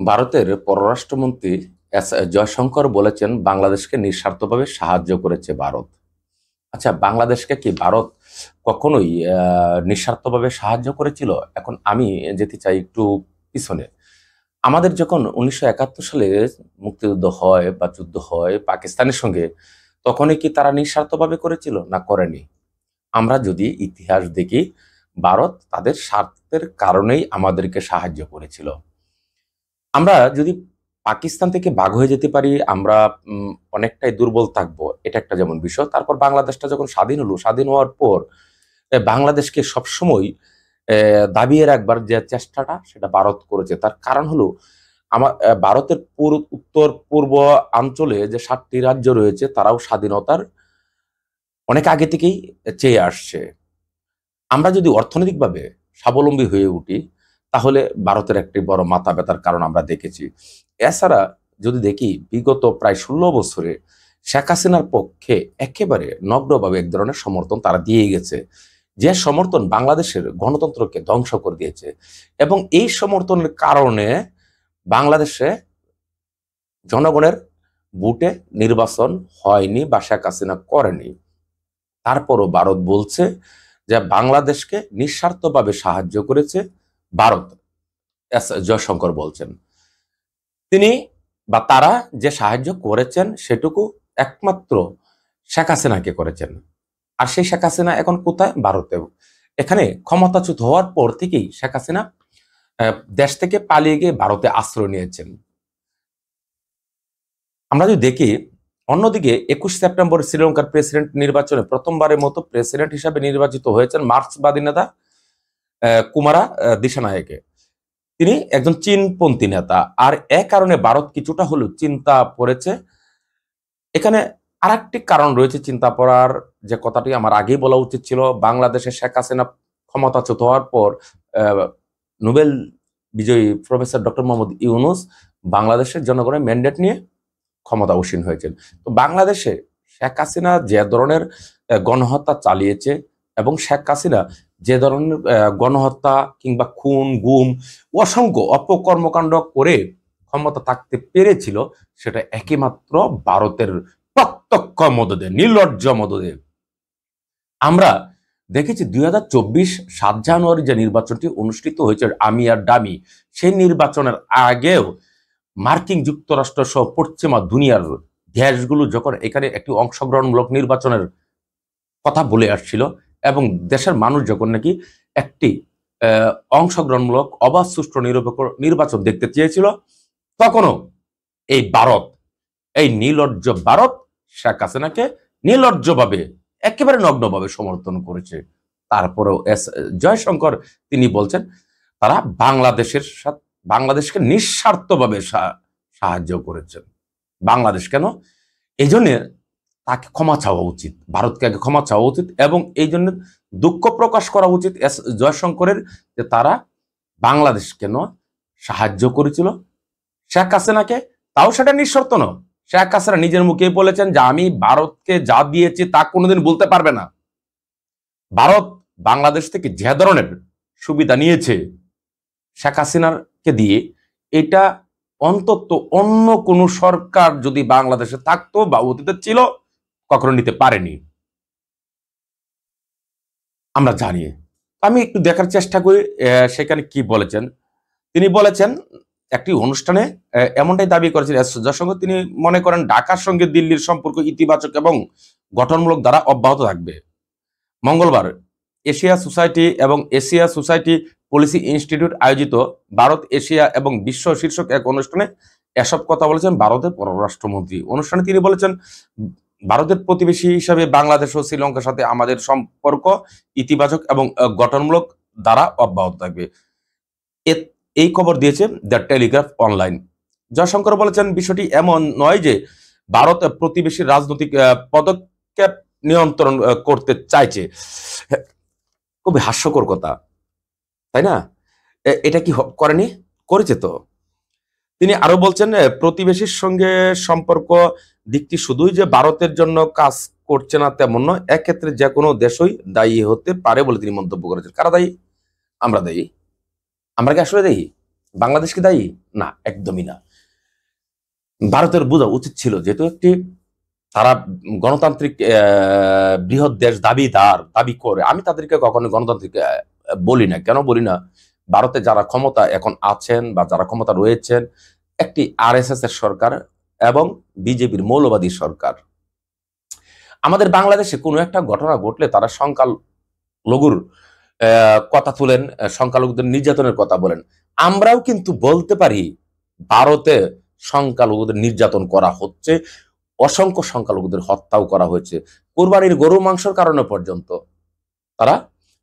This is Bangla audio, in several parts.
ভারতের পররাষ্ট্রমন্ত্রী জয়শঙ্কর বলেছেন বাংলাদেশকে নিঃস্বার্থভাবে সাহায্য করেছে ভারত। আচ্ছা, বাংলাদেশকে কি ভারত কখনোই নিঃস্বার্থভাবে সাহায্য করেছিল? এখন আমি যেতে চাই একটু পিছনে। আমাদের যখন 1971 সালে মুক্তিযুদ্ধ হয় বা যুদ্ধ হয় পাকিস্তানের সঙ্গে, তখনই কি তারা নিঃস্বার্থভাবে করেছিল না করেনি? আমরা যদি ইতিহাস দেখি, ভারত তাদের স্বার্থের কারণেই আমাদেরকে সাহায্য করেছিল। আমরা যদি পাকিস্তান থেকে বাগ হয়ে যেতে পারি, আমরা অনেকটাই দুর্বল থাকবো, এটা একটা যেমন বিষয়। তারপর বাংলাদেশটা যখন স্বাধীন হলো, স্বাধীন হওয়ার পর বাংলাদেশকে সবসময় দাবিয়ে রাখবার যে চেষ্টাটা, সেটা ভারত করেছে। তার কারণ হলো আমার ভারতের উত্তর পূর্ব অঞ্চলে যে 7টি রাজ্য রয়েছে, তারাও স্বাধীনতার অনেক আগে থেকেই চেয়ে আসছে। আমরা যদি অর্থনৈতিকভাবে স্বাবলম্বী হয়ে উঠি, তাহলে ভারতের একটি বড় মাথা ব্যথার কারণ আমরা দেখেছি। এছাড়া যদি দেখি, বিগত প্রায় 16 বছরে শেখ হাসিনার পক্ষে একেবারে নগ্নভাবে এক ধরনের সমর্থন তারা দিয়ে গেছে, যে সমর্থন বাংলাদেশের গণতন্ত্রকে ধ্বংস করে দিয়েছে। এবং এই সমর্থনের কারণে বাংলাদেশে জনগণের ভোটে নির্বাচন হয়নি বা শেখ হাসিনা করেনি। তারপরও ভারত বলছে যে বাংলাদেশকে নিঃস্বার্থভাবে সাহায্য করেছে ভারত। জয়শঙ্কর বলছেন তিনি বা তারা যে সাহায্য করেছেন সেটুকু একমাত্র শেখ হাসিনাকে করেছেন। আর সেই শেখ হাসিনা এখন কোথায়? ভারতে। এখানে ক্ষমতাচ্যুত হওয়ার পর থেকেই শেখ হাসিনা দেশ থেকে পালিয়ে গিয়ে ভারতে আশ্রয় নিয়েছেন। আমরা যদি দেখি, অন্যদিকে 21 সেপ্টেম্বর শ্রীলঙ্কার প্রেসিডেন্ট নির্বাচনে প্রথমবারের মতো প্রেসিডেন্ট হিসাবে নির্বাচিত হয়েছেন মার্ক্সবাদী নেতা কুমারা দিশানায়েকে। তিনি একজন চীনপন্থী নেতা। আর এ কারণে ভারত কিছুটা হলেও চিন্তা পড়েছে। এখানে আরেকটি কারণ রয়েছে চিন্তা পড়ার, যে কথাটি আমার আগেই বলা উচিত ছিল। বাংলাদেশে শেখ হাসিনা ক্ষমতাচ্যুত হওয়ার পর নোবেল বিজয়ী প্রফেসর ডক্টর মোহাম্মদ ইউনুস বাংলাদেশের জনগণের ম্যান্ডেট নিয়ে ক্ষমতা উসীন হয়েছেন। তো বাংলাদেশে শেখ হাসিনা যে ধরনের গণহত্যা চালিয়েছে, এবং শেখ হাসিনা যে ধরনের গণহত্যা কিংবা খুন গুম অসংখ্য অপকর্মকাণ্ড করে ক্ষমতা থাকতে পেরেছিল, সেটা একমাত্র ভারতের প্রত্যক্ষ মদদে, নির্লজ্জ মদদে। আমরা দেখেছি 2024 7 জানুয়ারি যে নির্বাচনটি অনুষ্ঠিত হয়েছে আমি আর ডামি, সেই নির্বাচনের আগেও মার্কিন যুক্তরাষ্ট্র সহ পশ্চিমা দুনিয়ার দেশগুলো যখন এখানে একটি অংশগ্রহণমূলক নির্বাচনের কথা বলে আসছিল, এবং দেশের মানুষ যখন নাকি একটি অংশগ্রহণমূলক অবাধ সুষ্ঠু নিরপেক্ষ নির্বাচন দেখতে চেয়েছিল, তখনও এই ভারত, এই নির্লজ্জ ভারত শেখ হাসিনাকে নির্লজ্জভাবে, একেবারে নগ্নভাবে সমর্থন করেছে। তারপরেও জয়শঙ্কর তিনি বলছেন তারা বাংলাদেশকে নিঃস্বার্থভাবে সাহায্য করেছেন। বাংলাদেশ কেন? এই জন্য তাকে ক্ষমা চাওয়া উচিত, ভারতকে আগে ক্ষমা চাওয়া উচিত, এবং এই জন্য দুঃখ প্রকাশ করা উচিত জয়শঙ্করের, যে তারা বাংলাদেশ কেন সাহায্য করেছিল শেখ হাসিনাকে, তাও সেটা নিঃশর্ত নয়। শেখ হাসিনা নিজের মুখেই বলেছেন যে আমি ভারতকে যা দিয়েছি তা কোনোদিন বলতে পারবে না। ভারত বাংলাদেশ থেকে যে ধরনের সুবিধা নিয়েছে শেখ হাসিনাকে দিয়ে, এটা অন্তত অন্য কোন সরকার যদি বাংলাদেশে থাকতো বা অতীতে ছিল, কখনো নিতে পারেনি। আমরা জানি। আমি একটু দেখার চেষ্টা করি সেখানে কি বলেছেন। তিনি বলেছেন একটি অনুষ্ঠানে এমনটাই দাবি করেছেন জয়শঙ্কর। তিনি মনে করেন ঢাকার সঙ্গে দিল্লির সম্পর্ক ইতিবাচক এবং গঠনমূলক দ্বারা অব্যাহত থাকবে। মঙ্গলবার এশিয়া সোসাইটি এবং এশিয়া সোসাইটি পলিসি ইনস্টিটিউট আয়োজিত ভারত এশিয়া এবং বিশ্ব শীর্ষক এক অনুষ্ঠানে এসব কথা বলেছেন ভারতের পররাষ্ট্রমন্ত্রী। অনুষ্ঠানে তিনি বলেছেন ভারতের প্রতিবেশী হিসাবে বাংলাদেশ ও শ্রীলঙ্কার সাথে আমাদের সম্পর্ক ইতিবাচক এবং গঠনমূলক দ্বারা অব্যাহত থাকবে। এই খবর দিয়েছে দ্য টেলিগ্রাফ অনলাইন। জয়শঙ্কর বলেছেন বিষয়টি এমন নয় যে ভারত প্রতিবেশীর রাজনৈতিক পদক্ষেপ নিয়ন্ত্রণ করতে চাইছে। খুবই হাস্যকর কথা, তাই না? এটা কি করেনি? করেছে তো। তিনি আরো বলছেন প্রতিবেশীর সঙ্গে সম্পর্ক দিকটি শুধুই যে ভারতের জন্য কাজ করছে না তেমন নয়, এক্ষেত্রে যে কোনো দেশই দায়ী হতে পারে বলে তিনি মন্তব্য করেছেন। কারা দায়ী? আমরা দায়ী। আমরা কি আসলে দায়ী? বাংলাদেশ কি দায়ী? না, একদমই না। ভারতের বোঝা উচিত ছিল, যেহেতু একটি তারা গণতান্ত্রিক বৃহৎ দেশ দাবি করে, আমি তাদেরকে কখনো গণতান্ত্রিক বলি না। কেন বলি না? ভারতে যারা ক্ষমতা এখন আছেন বা যারা ক্ষমতা রয়েছেন, একটি আরএসএস এর সরকার এবং বিজেপির মৌলবাদী সরকার। আমাদের বাংলাদেশে কোনো একটা ঘটনা ঘটলে তারা সংখ্যালঘুর কথা তুলেন, সংখ্যালঘুদের নির্যাতনের কথা বলেন। আমরাও কিন্তু বলতে পারি ভারতে সংখ্যালঘুদের নির্যাতন করা হচ্ছে, অসংখ্য সংখ্যালঘুদের হত্যাও করা হয়েছে। কুরবানির গরু মাংসের কারণে পর্যন্ত তারা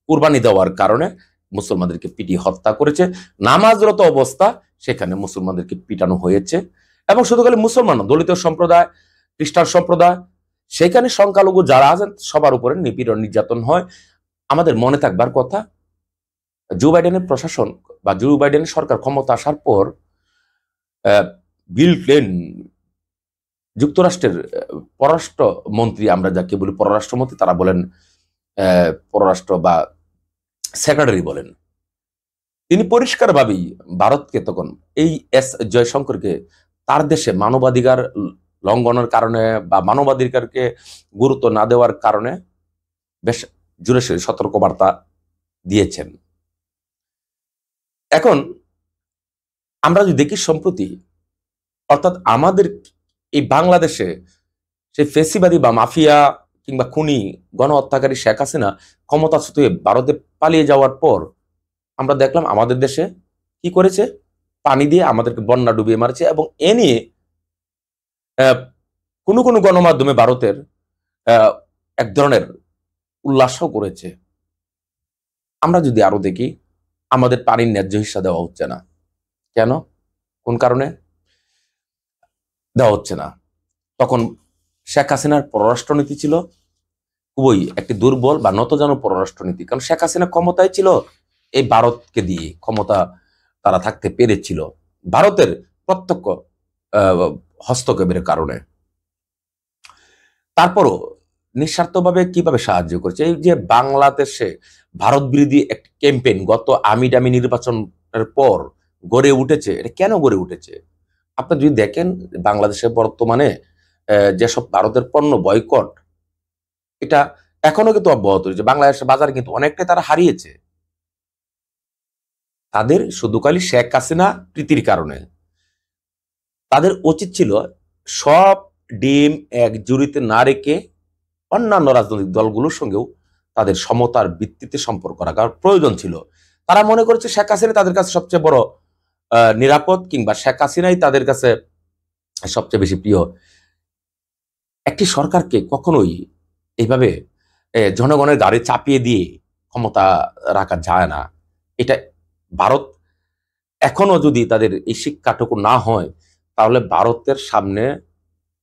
কুরবানি দেওয়ার কারণে মুসলমানদেরকে পিটিয়ে হত্যা করেছে। নামাজরত অবস্থা সেখানে মুসলমানদেরকে পিটানো হয়েছে। এবং শুধু খালি মুসলমান, দলিত সম্প্রদায়, খ্রিস্টান সম্প্রদায়, সেখানে সংখ্যালঘু যারা আছেন সবার উপরে নিপীড়ন নির্যাতন হয়। আমাদের মনে থাকবার কথা, জো বাইডেনের প্রশাসন বা জো বাইডেনের সরকার ক্ষমতা আসার পর বিল ক্লিনটন, যুক্তরাষ্ট্রের পররাষ্ট্র মন্ত্রী, আমরা যাকে বলি পররাষ্ট্রমন্ত্রী, তারা বলেন পররাষ্ট্র বা সেক্রেটারি বলেন, তিনি পরিষ্কারভাবেই ভারতকে তখন এই এস জয়শঙ্করকে তার দেশে মানবাধিকার লঙ্ঘনের কারণে বা মানবাধিকারকে গুরুত্ব না দেওয়ার কারণে বেশ জুড়ে সতর্কবার্তা দিয়েছেন। এখন আমরা যদি দেখি সম্প্রতি, অর্থাৎ আমাদের এই বাংলাদেশে সেই ফেসিবাদী বা মাফিয়া কিংবা খুনি গণহত্যাকারী শেখ হাসিনা ক্ষমতাচ্যুত হয়ে ভারতে পালিয়ে যাওয়ার পর আমরা দেখলাম আমাদের দেশে কি করেছে, পানি দিয়ে আমাদেরকে বন্যা ডুবিয়ে মারছে। এবং এ নিয়ে কোনো কোনো গণমাধ্যমে ভারতের এক ধরনের উল্লাসও করেছে। আমরা যদি আরো দেখি, আমাদের পানির ন্যায্য হিস্সা দেওয়া হচ্ছে না। কেন? কোন কারণে দেওয়া হচ্ছে না? তখন শেখ হাসিনার পররাষ্ট্রনীতি ছিল খুবই একটি দুর্বল বা নতজানু পররাষ্ট্রনীতি। কারণ শেখ হাসিনা ক্ষমতায় ছিল এই ভারতকে দিয়ে, ক্ষমতা তারা থাকতে পেরেছিল ভারতের প্রত্যক্ষ হস্তক্ষেপের কারণে। তারপরও নিঃস্বার্থভাবে কিভাবে সাহায্য করেছে? এই যে বাংলাদেশে ভারত বিরোধী একটি ক্যাম্পেইন গত আমিডামি নির্বাচনের পর গড়ে উঠেছে। এটা কেন গড়ে উঠেছে? আপনি যদি দেখেন বাংলাদেশে বর্তমানে যেসব ভারতের পণ্য বয়কট, এটা এখনো কিন্তু অব্যাহত রয়েছে। বাংলাদেশের বাজার কিন্তু অনেকটাই তারা হারিয়েছে তাদের শুধু খালি শেখ হাসিনা প্রীতির কারণে। তাদের উচিত ছিল সব ডিম এক জুড়িতে না রেখে অন্যান্য রাজনৈতিক দলগুলোর সঙ্গেও তাদের সমতার ভিত্তিতে সম্পর্ক রাখার প্রয়োজন ছিল। তারা মনে করেছে শেখ হাসিনা তাদের কাছে সবচেয়ে বড় নিরাপদ, কিংবা শেখ হাসিনাই তাদের কাছে সবচেয়ে বেশি প্রিয়। একটি সরকারকে কখনোই এইভাবে জনগণের গাড়ি চাপিয়ে দিয়ে ক্ষমতা রাখা যায় না। এটা ভারত এখনো যদি তাদের এই শিক্ষাটুকু না হয়, তাহলে ভারতের সামনে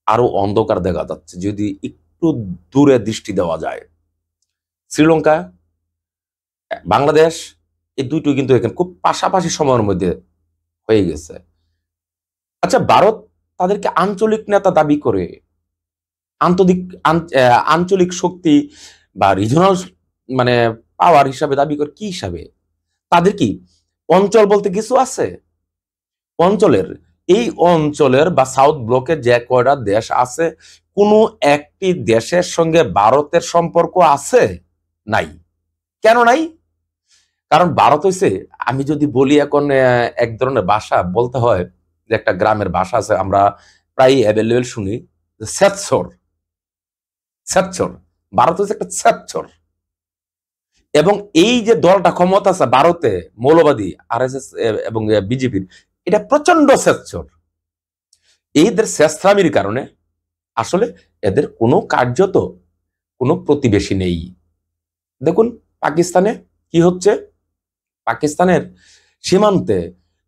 আরো অন্ধকার দেখা যাচ্ছে যদি একটু দূরে দৃষ্টি দেওয়া যায়। শ্রীলঙ্কা, বাংলাদেশ, এই দুটো কিন্তু এখানে খুব পাশাপাশি সময়ের মধ্যে হয়ে গেছে। আচ্ছা, ভারত তাদেরকে আঞ্চলিক নেতা দাবি করে, আঞ্চলিক শক্তি বা রিজনাল মানে পাওয়ার হিসাবে দাবি করে। কি হিসাবে? তাদের কি অঞ্চল বলতে কিছু আছে? অঞ্চলের এই অঞ্চলের বা সাউথ ব্লকের যে কয়টা দেশ আছে, কোনো একটি দেশের সঙ্গে ভারতের সম্পর্ক আছে? নাই। কেন নাই? কারণ ভারত হইছে, আমি যদি বলি এখন এক ধরনের ভাষা বলতে হয়, যে একটা গ্রামের ভাষা আছে আমরা প্রায় অ্যাভেলেবেল শুনি, স্যাৎসর। স্যাৎসর, ভারত হচ্ছে একটা স্যাৎসর। এবং এই যে দলটা ক্ষমতা আছে ভারতে, মৌলবাদী আরএসএস এবং বিজেপির, এটা প্রচন্ড স্বেচ্ছর। এইদের স্বেচ্ছামির কারণে আসলে এদের কোনো কার্যত কোনো প্রতিবেশী নেই। দেখুন পাকিস্তানে কি হচ্ছে। পাকিস্তানের সীমান্তে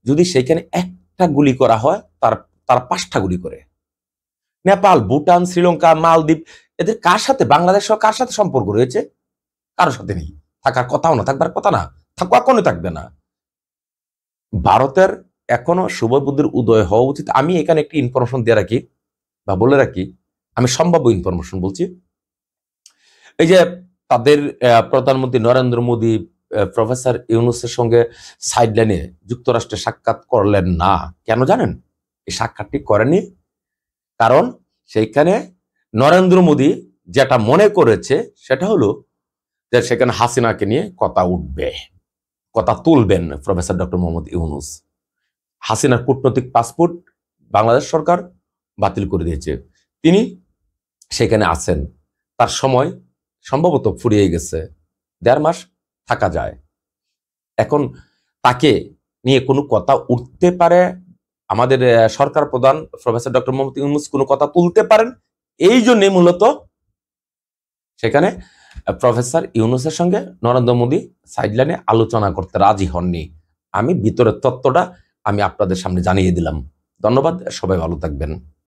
যদি সেখানে একটা গুলি করা হয়, তারা 5টা গুলি করে। নেপাল, ভুটান, শ্রীলঙ্কা, মালদ্বীপ, এদের কার সাথে, বাংলাদেশ সহ কার সাথে সম্পর্ক রয়েছে? কারোর সাথে নেই। থাকার কথাও না, থাকবার কথা না, কখনো থাকবে না। ভারতের এখনো শুভ বুদ্ধির উদয় হওয়া উচিত। আমি এখানে একটি ইনফরমেশন দিয়ে রাখি বা বলে রাখি, আমি সম্ভাব্য ইনফরমেশন বলছি। এই যে তাদের প্রধানমন্ত্রী নরেন্দ্র মোদী প্রফেসর ইউনূসের সঙ্গে সাইডলাইনে যুক্তরাষ্ট্রে সাক্ষাৎ করলেন না? কেন জানেন? এই সাক্ষাৎটি করেনি কারণ সেইখানে নরেন্দ্র মোদী যেটা মনে করেছে সেটা হলো যে সেখানে হাসিনাকে নিয়ে কথা উঠবে, কথা তুলবেন প্রফেসর ডক্টর মোহাম্মদ ইউনূস। হাসিনার কূটনৈতিক পাসপোর্ট বাংলাদেশ সরকার বাতিল করে দিয়েছে, তিনি সেখানে আছেন, তার সময় সম্ভবত ফুরিয়ে গেছে, 1.5 মাস থাকা যায়। এখন তাকে নিয়ে কোনো কথা উঠতে পারে, আমাদের সরকার প্রধান প্রফেসর ডক্টর মোহাম্মদ ইউনূস কোনো কথা তুলতে পারেন, এই জন্যই মূলত সেখানে প্রফেসর ইউনূসের সঙ্গে নরেন্দ্র মোদী সাইডলাইনে আলোচনা করতে রাজি হননি। আমি ভিতরের তত্ত্বটা আমি আপনাদের সামনে জানিয়ে দিলাম। ধন্যবাদ, সবাই ভালো থাকবেন।